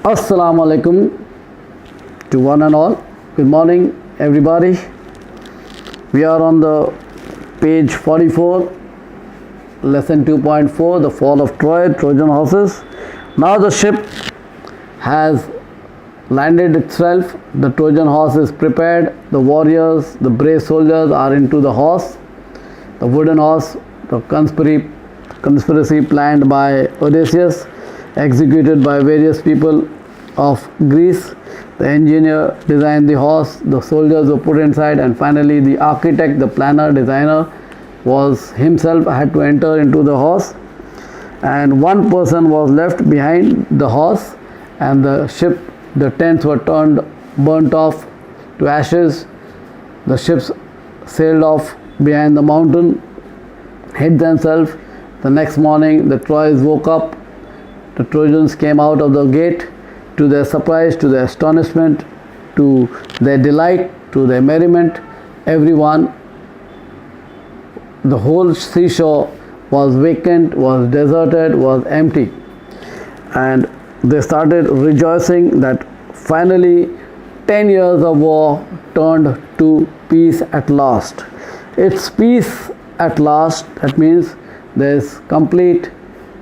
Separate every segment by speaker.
Speaker 1: Assalamu alaikum to one and all. Good morning, everybody. We are on the page 44, lesson 2.4, the fall of Troy, Trojan horses. Now the ship has landed itself. The Trojan horse is prepared. The warriors, the brave soldiers are into the horse. The wooden horse, the conspiracy planned by Odysseus, executed by various people of Greece. The engineer designed the horse, the soldiers were put inside, and finally the architect, the planner, designer was himself had to enter into the horse, and one person was left behind the horse, and the ship, the tents were burnt off to ashes. The ships sailed off behind the mountain, hid themselves. The next morning the Troyes woke up. The Trojans came out of the gate. To their surprise, to their astonishment, to their delight, to their merriment, everyone, the whole seashore was vacant, was deserted, was empty. And they started rejoicing that finally 10 years of war turned to peace at last. It's peace at last. That means there's complete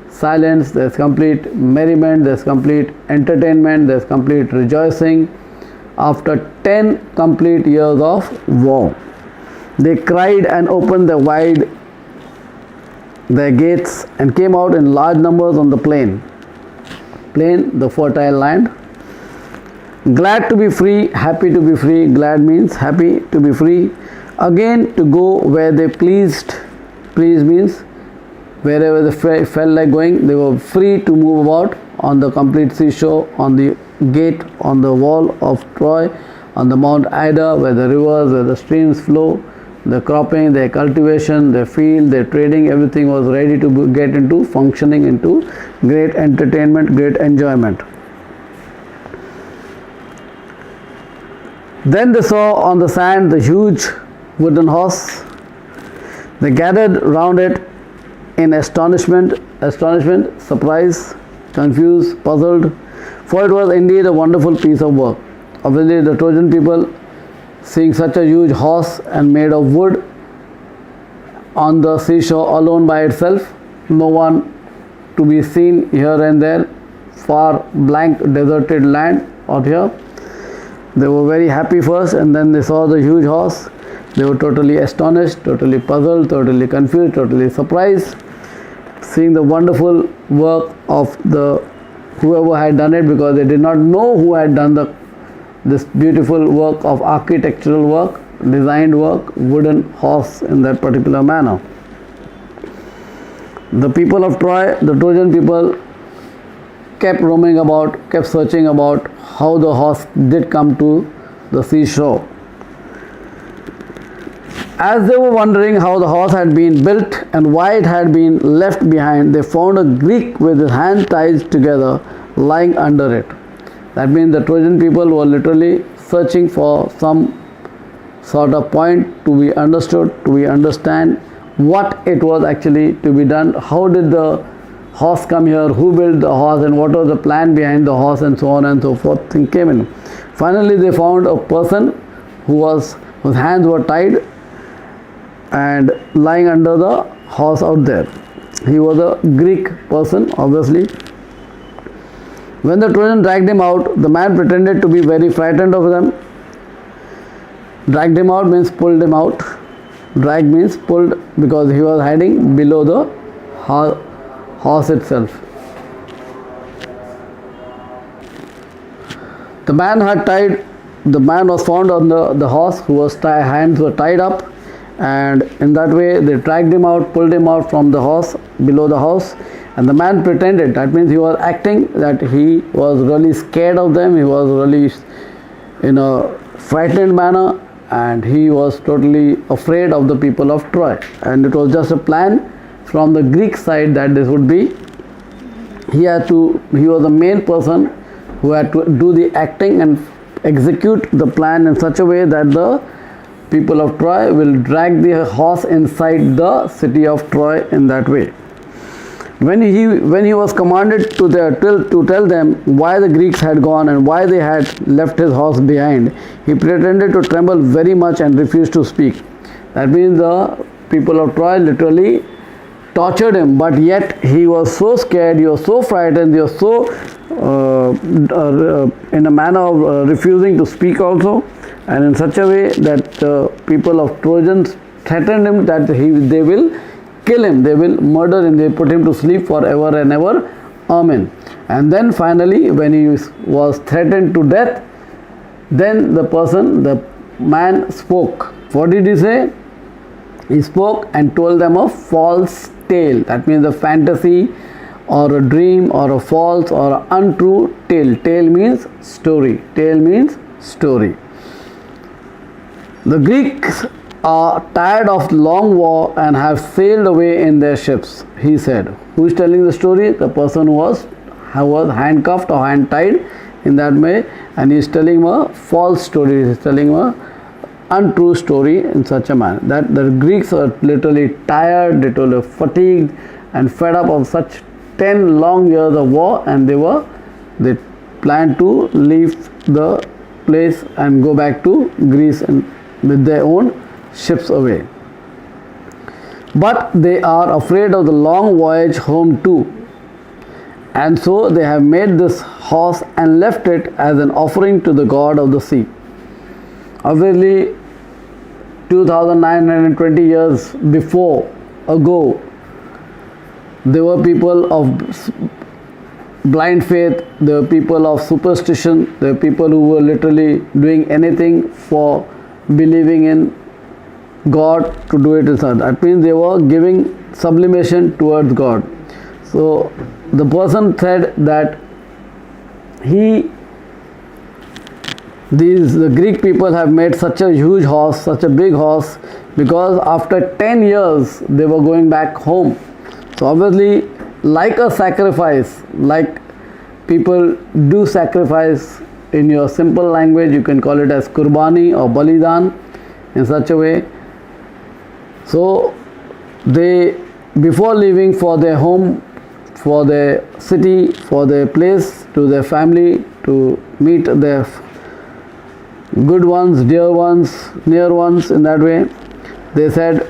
Speaker 1: silence, there's complete merriment, there's complete entertainment, there's complete rejoicing after 10 complete years of war. They cried and opened their gates and came out in large numbers on the plain, the fertile land. Glad to be free, happy to be free. Glad means happy to be free. Again to go where they pleased. Please means wherever they felt like going, they were free to move about on the complete seashore, on the gate, on the wall of Troy, on the Mount Ida, where the rivers, where the streams flow, the cropping, their cultivation, their field, their trading, everything was ready to get into functioning, into great entertainment, great enjoyment. Then they saw on the sand the huge wooden horse. They gathered round it in astonishment, surprise, confused, puzzled, for it was indeed a wonderful piece of work. Obviously, the Trojan people, seeing such a huge horse and made of wood on the seashore alone by itself, no one to be seen here and there, far blank deserted land out here. They were very happy first, and then they saw the huge horse. They were totally astonished, totally puzzled, totally confused, totally surprised, seeing the wonderful work of the whoever had done it, because they did not know who had done this beautiful work of architectural work, designed work, wooden horse in that particular manner. The people of Troy, the Trojan people, kept roaming about, kept searching about how the horse did come to the seashore. As they were wondering how the horse had been built and why it had been left behind, they found a Greek with his hands tied together lying under it. That means the Trojan people were literally searching for some sort of point to be understood, to understand what it was actually to be done, how did the horse come here, who built the horse, and what was the plan behind the horse, and so on and so forth. Thing came in. Finally, they found a person whose hands were tied and lying under the horse out there. He was a Greek person, obviously. When the Trojan dragged him out, the man pretended to be very frightened of them. Dragged him out means pulled him out. Drag means pulled, because he was hiding below the horse itself. The man was found on the horse, whose hands were tied up, and in that way they dragged him out, pulled him out from the horse, below the horse, and the man pretended, that means he was acting that he was really scared of them, he was really in a frightened manner, and he was totally afraid of the people of Troy, and it was just a plan from the Greek side that this would be. He was the main person who had to do the acting and execute the plan in such a way that the people of Troy will drag the horse inside the city of Troy in that way. When he was commanded to tell them why the Greeks had gone and why they had left his horse behind, he pretended to tremble very much and refused to speak. That means the people of Troy literally tortured him, but yet he was so scared, he was so frightened, he was so in a manner of refusing to speak also, and in such a way that the people of Trojans threatened him that they will kill him, they will murder him, they put him to sleep forever and ever. Amen. And then finally, when he was threatened to death, then the man spoke. What did he say? He spoke and told them a false tale. That means a fantasy or a dream or a false or an untrue tale. Tale means story. Tale means story. The Greeks are tired of long war and have sailed away in their ships, he said. Who is telling the story? The person who was handcuffed or hand tied in that way, and he is telling a false story. He is telling a untrue story in such a manner that the Greeks are literally tired, literally fatigued and fed up of such 10 long years of war, and they planned to leave the place and go back to Greece with their own ships away. But they are afraid of the long voyage home too, and so they have made this horse and left it as an offering to the god of the sea. Obviously, 2920 years ago, there were people of blind faith, there were people of superstition, there were people who were literally doing anything for believing in God to do it itself. That means they were giving sublimation towards God. So the person said that the Greek people have made such a huge horse, such a big horse, because after 10 years they were going back home. So obviously, like a sacrifice, like people do sacrifice in your simple language, you can call it as kurbani or balidan in such a way. So they, before leaving for their home, for their city, for their place, to their family, to meet their good ones, dear ones, near ones, in that way, they said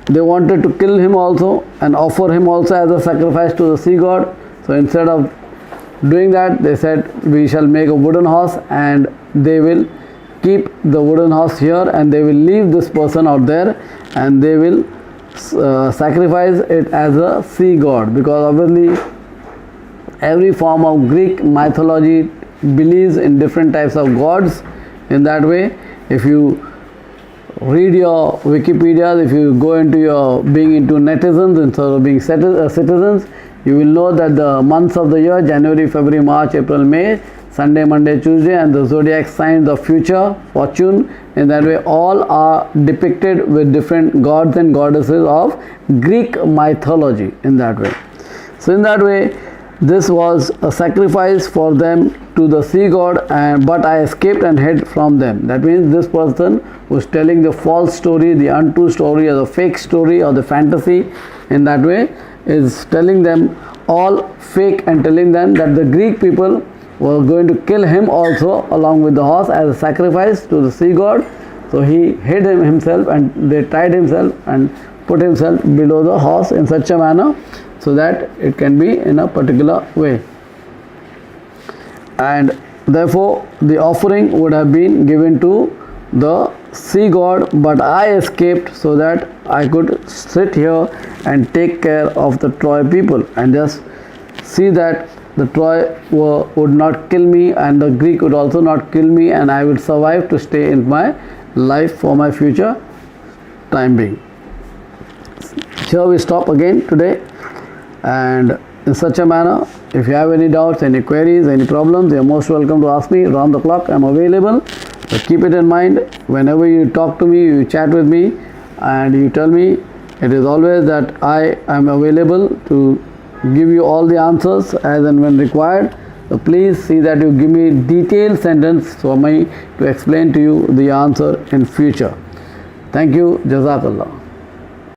Speaker 1: they wanted to kill him also and offer him also as a sacrifice to the sea god. So instead of doing that, they said, we shall make a wooden horse and they will keep the wooden horse here and they will leave this person out there and they will sacrifice it as a sea god, because obviously every form of Greek mythology believes in different types of gods. In that way, if you read your Wikipedia, if you go into your being into netizens instead of being citizens, you will know that the months of the year, January, February, March, April, May, Sunday, Monday, Tuesday, and the zodiac signs of future, fortune, in that way all are depicted with different gods and goddesses of Greek mythology in that way. So in that way, this was a sacrifice for them to the sea god, but I escaped and hid from them. That means this person was telling the false story, the untrue story, or the fake story, or the fantasy in that way, is telling them all fake and telling them that the Greek people were going to kill him also along with the horse as a sacrifice to the sea god. So he hid himself and they tied himself and put himself below the horse in such a manner so that it can be in a particular way. And therefore the offering would have been given to the sea god, but I escaped so that I could sit here and take care of the Troy people and just see that the Troy would not kill me and the Greek would also not kill me, and I would survive to stay in my life for my future time being. Here we stop again today, and in such a manner, if you have any doubts, any queries, any problems, you are most welcome to ask me round the clock. I am available. So keep it in mind, whenever you talk to me, you chat with me and you tell me, it is always that I am available to give you all the answers as and when required. So please see that you give me detailed sentence for me to explain to you the answer in future. Thank you. Jazakallah.